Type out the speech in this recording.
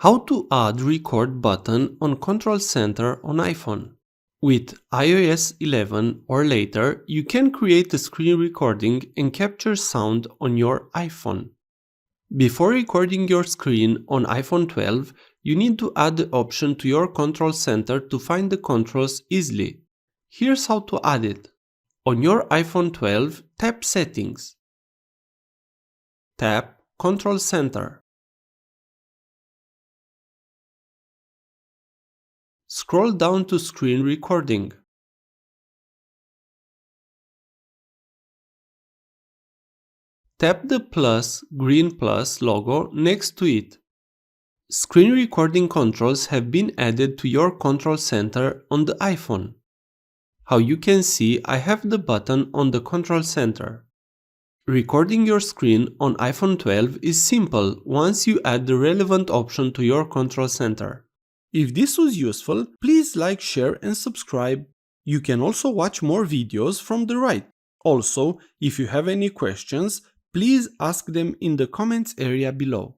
How to add record button on Control Center on iPhone. With iOS 11 or later, you can create a screen recording and capture sound on your iPhone. Before recording your screen on iPhone 12, you need to add the option to your Control Center to find the controls easily. Here's how to add it. On your iPhone 12, tap Settings. Tap Control Center. Scroll down to Screen Recording. Tap the green plus logo next to it. Screen recording controls have been added to your Control Center on the iPhone. How you can see, I have the button on the Control Center. Recording your screen on iPhone 12 is simple once you add the relevant option to your Control Center. If this was useful, please like, share and subscribe. You can also watch more videos from the right. Also, if you have any questions, please ask them in the comments area below.